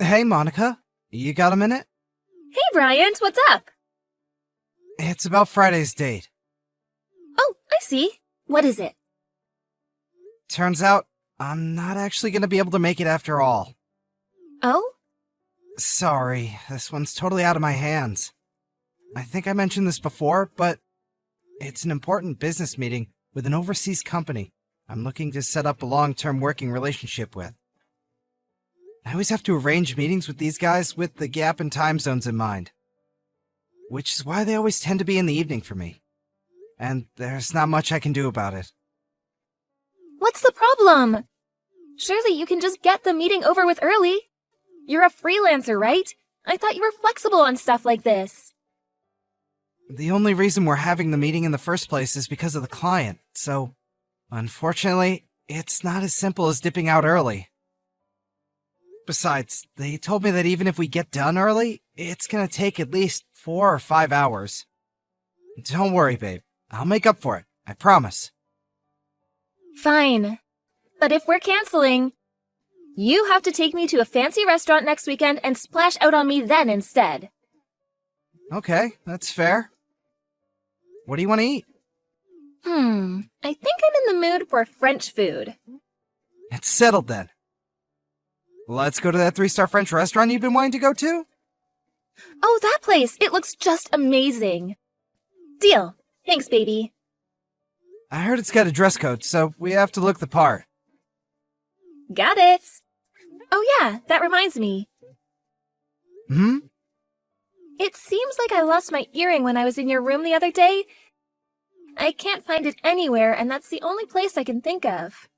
Hey, Monica. You got a minute? Hey, Bryant, what's up? It's about Friday's date. Oh, I see. What is it? Turns out, I'm not actually gonna be able to make it after all. Oh? Sorry, this one's totally out of my hands. I think I mentioned this before, but it's an important business meeting with an overseas company I'm looking to set up a long-term working relationship with. I always have to arrange meetings with these guys with the gap in time zones in mind. Which is why they always tend to be in the evening for me. And there's not much I can do about it. What's the problem? Surely you can just get the meeting over with early. You're a freelancer, right? I thought you were flexible on stuff like this. The only reason we're having the meeting in the first place is because of the client, so unfortunately, it's not as simple as dipping out early. Besides, they told me that even if we get done early, it's gonna take at least 4 or 5 hours. Don't worry, babe. I'll make up for it. I promise. Fine. But if we're canceling, you have to take me to a fancy restaurant next weekend and splash out on me then instead. Okay, that's fair. What do you want to eat? I think I'm in the mood for French food. It's settled then. Let's go to that 3-star French restaurant you've been wanting to go to? Oh, that place! It looks just amazing. Deal. Thanks, baby. I heard it's got a dress code, so we have to look the part. Got it. Oh yeah, that reminds me. It seems like I lost my earring when I was in your room the other day. I can't find it anywhere, and that's the only place I can think of.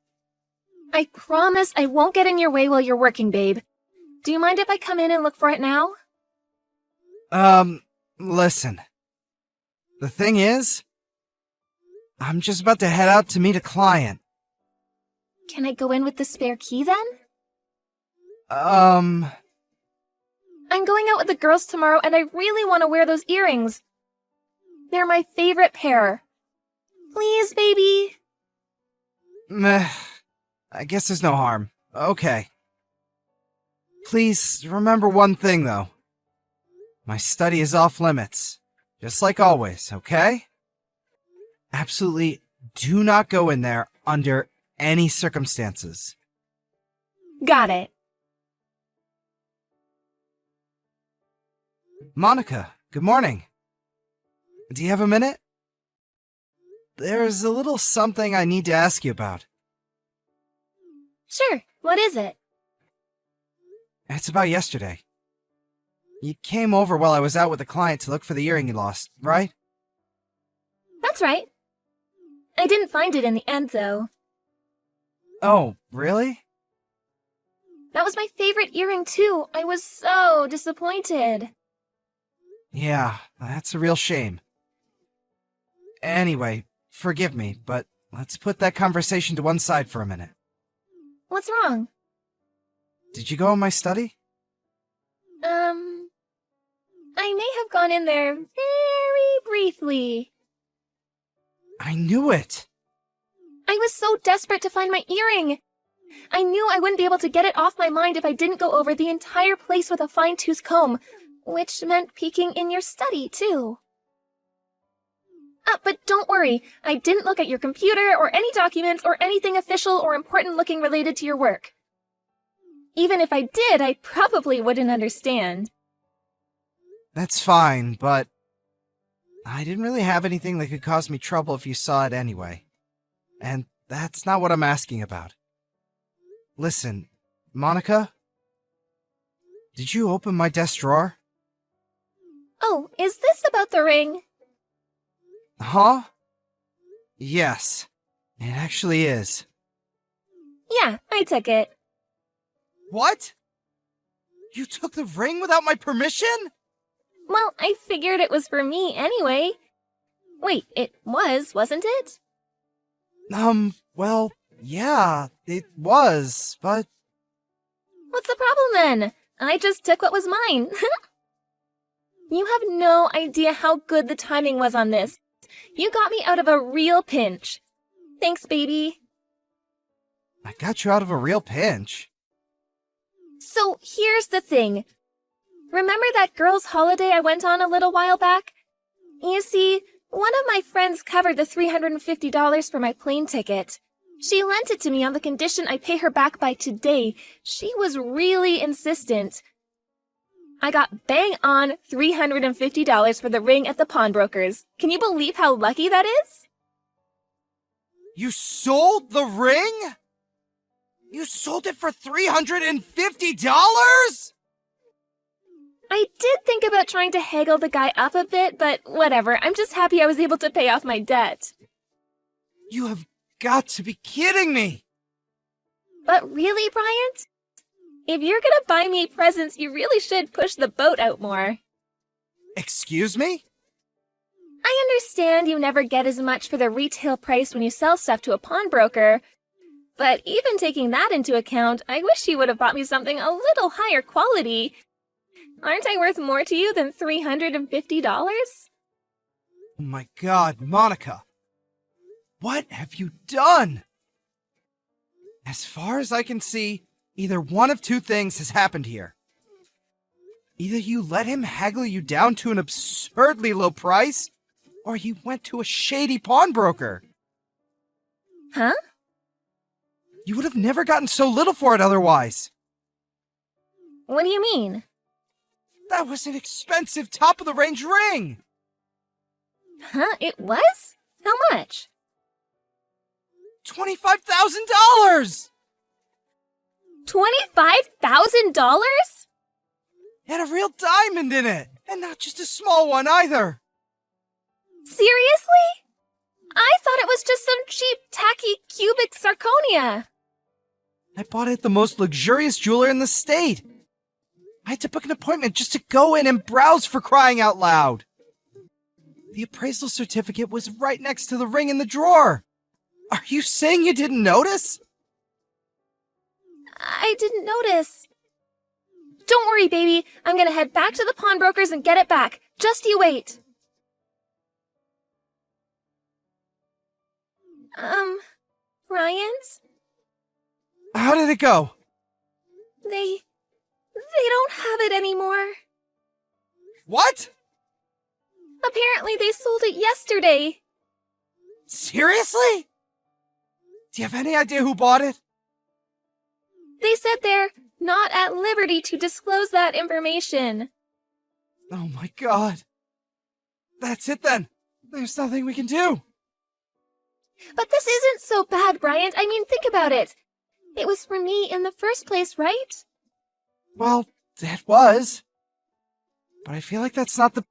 I promise I won't get in your way while you're working, babe. Do you mind if I come in and look for it now? Listen. The thing is, I'm just about to head out to meet a client. Can I go in with the spare key then? I'm going out with the girls tomorrow, and I really want to wear those earrings. They're my favorite pair. Please, baby. Meh. I guess there's no harm. Okay. Please remember one thing, though. My study is off limits. Just like always, okay? Absolutely do not go in there under any circumstances. Got it. Monica, good morning. Do you have a minute? There's a little something I need to ask you about. Sure, what is it? It's about yesterday. You came over while I was out with a client to look for the earring you lost, right? That's right. I didn't find it in the end, though. Oh, really? That was my favorite earring, too. I was so disappointed. Yeah, that's a real shame. Anyway, forgive me, but let's put that conversation to one side for a minute. What's wrong? Did you go in my study? I may have gone in there very briefly. I knew it! I was so desperate to find my earring. I knew I wouldn't be able to get it off my mind if I didn't go over the entire place with a fine-tooth comb, which meant peeking in your study, too. But don't worry, I didn't look at your computer or any documents or anything official or important-looking related to your work. Even if I did, I probably wouldn't understand. That's fine, but I didn't really have anything that could cause me trouble if you saw it anyway. And that's not what I'm asking about. Listen, Monica? Did you open my desk drawer? Oh, is this about the ring? Huh? Yes, it actually is. Yeah, I took it. What? You took the ring without my permission? Well, I figured it was for me anyway. Wait, it was, wasn't it? Well, yeah, it was, but... What's the problem then? I just took what was mine. You have no idea how good the timing was on this. You got me out of a real pinch. Thanks, baby. I got you out of a real pinch. So here's the thing. Remember that girls' holiday I went on a little while back? You see, one of my friends covered the $350 for my plane ticket. She lent it to me on the condition I pay her back by today. She was really insistent. I got bang on $350 for the ring at the pawnbroker's. Can you believe how lucky that is? You sold the ring? You sold it for $350? I did think about trying to haggle the guy up a bit, but whatever. I'm just happy I was able to pay off my debt. You have got to be kidding me! But really, Bryant? If you're gonna buy me presents, you really should push the boat out more. Excuse me? I understand you never get as much for the retail price when you sell stuff to a pawnbroker, but even taking that into account, I wish you would have bought me something a little higher quality. Aren't I worth more to you than $350? Oh my God, Monica. What have you done? As far as I can see, either one of two things has happened here. Either you let him haggle you down to an absurdly low price, or you went to a shady pawnbroker. Huh? You would have never gotten so little for it otherwise. What do you mean? That was an expensive top-of-the-range ring! Huh? It was? How much? $25,000! $25,000? It had a real diamond in it, and not just a small one either. Seriously? I thought it was just some cheap, tacky, cubic zirconia. I bought it at the most luxurious jeweler in the state. I had to book an appointment just to go in and browse, for crying out loud. The appraisal certificate was right next to the ring in the drawer. Are you saying you didn't notice? I didn't notice. Don't worry, baby. I'm gonna head back to the pawnbrokers and get it back. Just you wait. Ryan's? How did it go? They don't have it anymore. What? Apparently they sold it yesterday. Seriously? Do you have any idea who bought it? They said they're not at liberty to disclose that information. Oh my God. That's it then. There's nothing we can do. But this isn't so bad, Bryant. I mean, think about it. It was for me in the first place, right? Well, it was. But I feel like that's not the...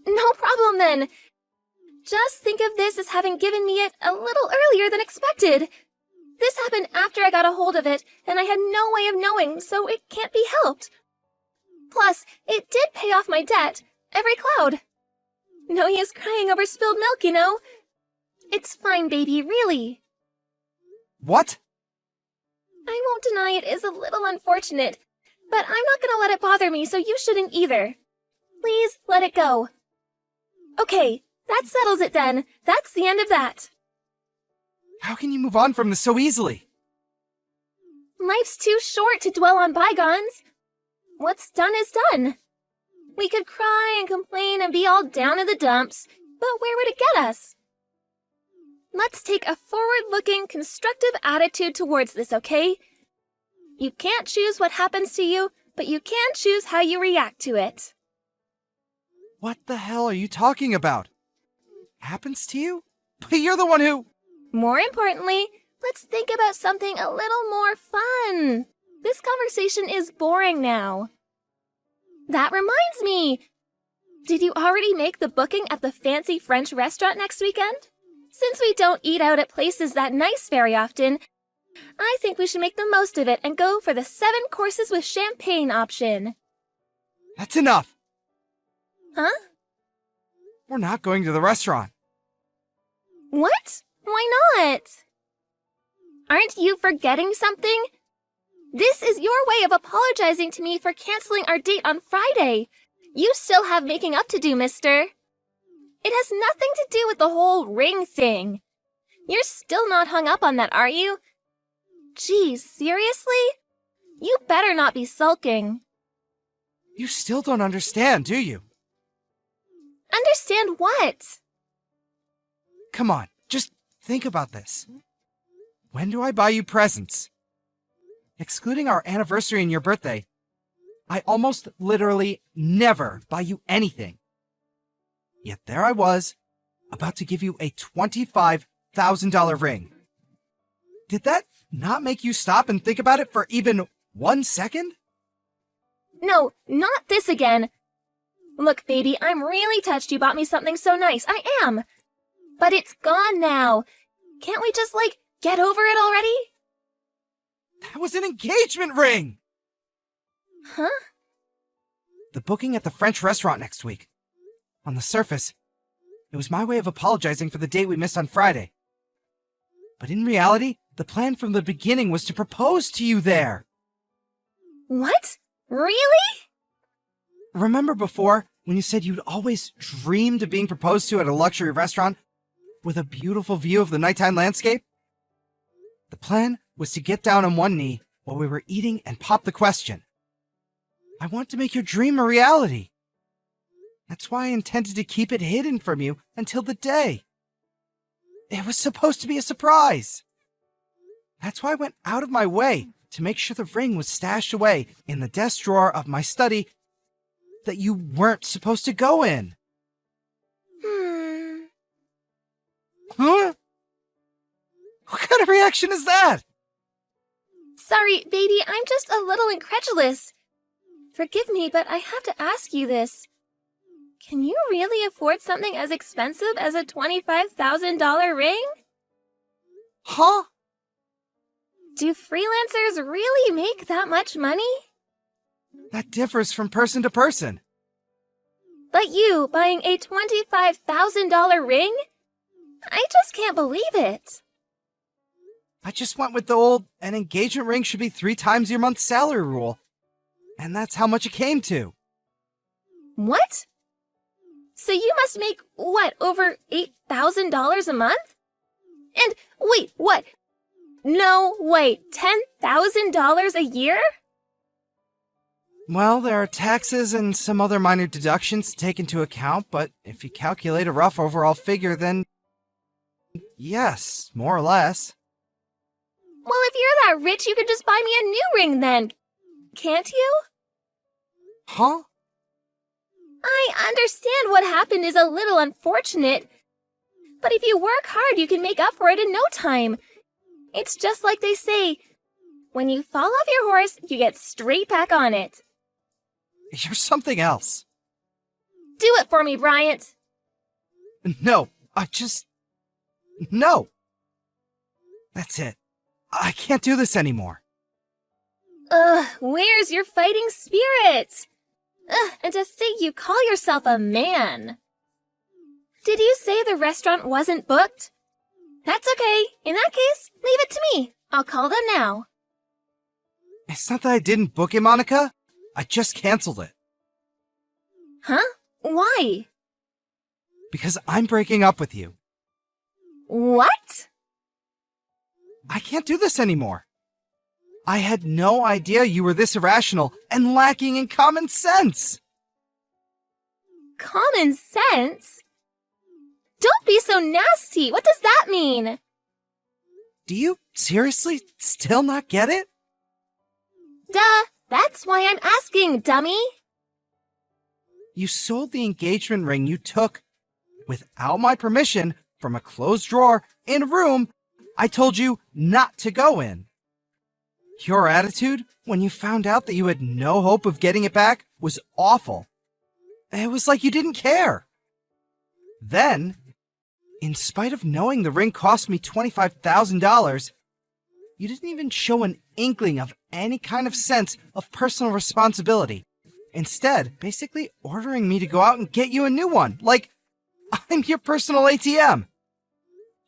No problem then. Just think of this as having given me it a little earlier than expected. This happened after I got a hold of it, and I had no way of knowing, so it can't be helped. Plus, it did pay off my debt, every cloud. No use crying over spilled milk, you know. It's fine, baby, really. What? I won't deny it is a little unfortunate, but I'm not gonna let it bother me, so you shouldn't either. Please, let it go. Okay, that settles it then. That's the end of that. How can you move on from this so easily? Life's too short to dwell on bygones. What's done is done. We could cry and complain and be all down in the dumps, but where would it get us? Let's take a forward-looking, constructive attitude towards this, okay? You can't choose what happens to you, but you can choose how you react to it. What the hell are you talking about? Happens to you? But you're the one who... More importantly, let's think about something a little more fun. This conversation is boring now. That reminds me! Did you already make the booking at the fancy French restaurant next weekend? Since we don't eat out at places that nice very often, I think we should make the most of it and go for the 7 courses with champagne option. That's enough! Huh? We're not going to the restaurant. What? Why not? Aren't you forgetting something? This is your way of apologizing to me for canceling our date on Friday. You still have making up to do, mister. It has nothing to do with the whole ring thing. You're still not hung up on that, are you? Geez, seriously? You better not be sulking. You still don't understand, do you? Understand what? Come on, just think about this. When do I buy you presents? Excluding our anniversary and your birthday, I almost literally never buy you anything. Yet there I was, about to give you a $25,000 ring. Did that not make you stop and think about it for even 1 second? No, not this again. Look, baby, I'm really touched you bought me something so nice. I am. But it's gone now. Can't we just, get over it already? That was an engagement ring! Huh? The booking at the French restaurant next week. On the surface, it was my way of apologizing for the date we missed on Friday. But in reality, the plan from the beginning was to propose to you there. What? Really? Remember before, when you said you'd always dreamed of being proposed to at a luxury restaurant with a beautiful view of the nighttime landscape? The plan was to get down on one knee while we were eating and pop the question. I want to make your dream a reality. That's why I intended to keep it hidden from you until the day. It was supposed to be a surprise. That's why I went out of my way to make sure the ring was stashed away in the desk drawer of my study that you weren't supposed to go in. Huh? What kind of reaction is that? Sorry, baby, I'm just a little incredulous. Forgive me, but I have to ask you this. Can you really afford something as expensive as a $25,000 ring? Huh? Do freelancers really make that much money? That differs from person to person. But you buying a $25,000 ring? I just can't believe it. I just went with the old, an engagement ring should be 3 times your month's salary rule. And that's how much it came to. What? So you must make, over $8,000 a month? And wait, what? No, wait, $10,000 a year? Well, there are taxes and some other minor deductions to take into account, but if you calculate a rough overall figure, then yes, more or less. Well, if you're that rich, you could just buy me a new ring then, can't you? Huh? I understand what happened is a little unfortunate, but if you work hard, you can make up for it in no time. It's just like they say, when you fall off your horse, you get straight back on it. You're something else. Do it for me, Bryant. No, No. That's it. I can't do this anymore. Where's your fighting spirit? And to think you call yourself a man. Did you say the restaurant wasn't booked? That's okay. In that case, leave it to me. I'll call them now. It's not that I didn't book it, Monica. I just canceled it. Huh? Why? Because I'm breaking up with you. What? I can't do this anymore. I had no idea you were this irrational and lacking in common sense. Common sense? Don't be so nasty. What does that mean? Do you seriously still not get it? Duh. That's why I'm asking, dummy. You sold the engagement ring you took without my permission from a closed drawer in a room I told you not to go in. Your attitude when you found out that you had no hope of getting it back was awful. It was like you didn't care. Then, in spite of knowing the ring cost me $25,000, you didn't even show an inkling of any kind of sense of personal responsibility. Instead, basically ordering me to go out and get you a new one, like I'm your personal ATM.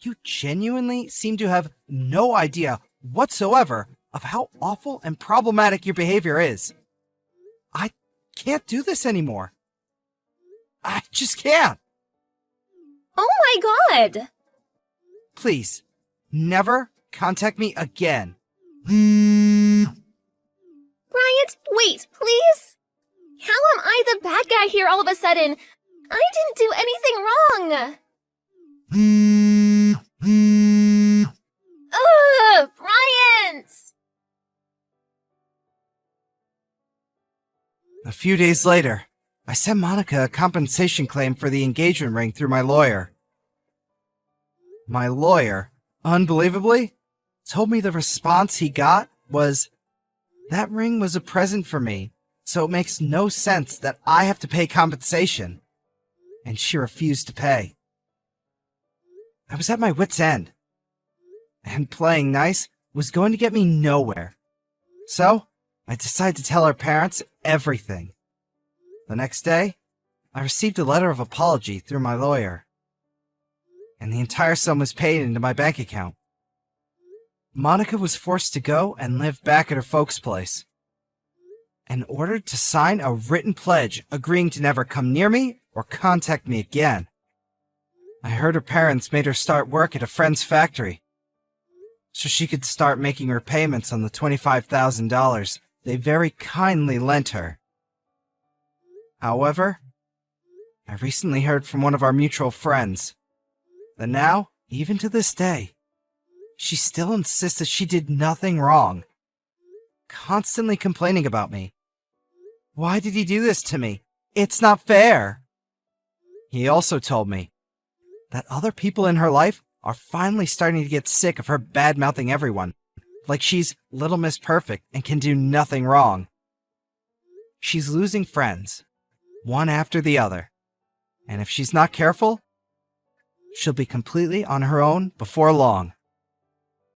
You genuinely seem to have no idea whatsoever of how awful and problematic your behavior is. I can't do this anymore. I just can't. Oh my god! Please, never contact me again. Bryant, wait, please? How am I the bad guy here all of a sudden? I didn't do anything wrong! Ugh, Bryant! A few days later, I sent Monica a compensation claim for the engagement ring through my lawyer. My lawyer, unbelievably, told me the response he got was, "That ring was a present for me, so it makes no sense that I have to pay compensation." And she refused to pay. I was at my wit's end, and playing nice was going to get me nowhere. So, I decided to tell her parents everything. The next day, I received a letter of apology through my lawyer, and the entire sum was paid into my bank account. Monica was forced to go and live back at her folks' place, and ordered to sign a written pledge agreeing to never come near me or contact me again. I heard her parents made her start work at a friend's factory, so she could start making repayments on the $25,000 they very kindly lent her. However, I recently heard from one of our mutual friends that now, even to this day, she still insists that she did nothing wrong, constantly complaining about me. "Why did he do this to me? It's not fair." He also told me that other people in her life are finally starting to get sick of her bad-mouthing everyone, like she's Little Miss Perfect and can do nothing wrong. She's losing friends, one after the other, and if she's not careful, she'll be completely on her own before long.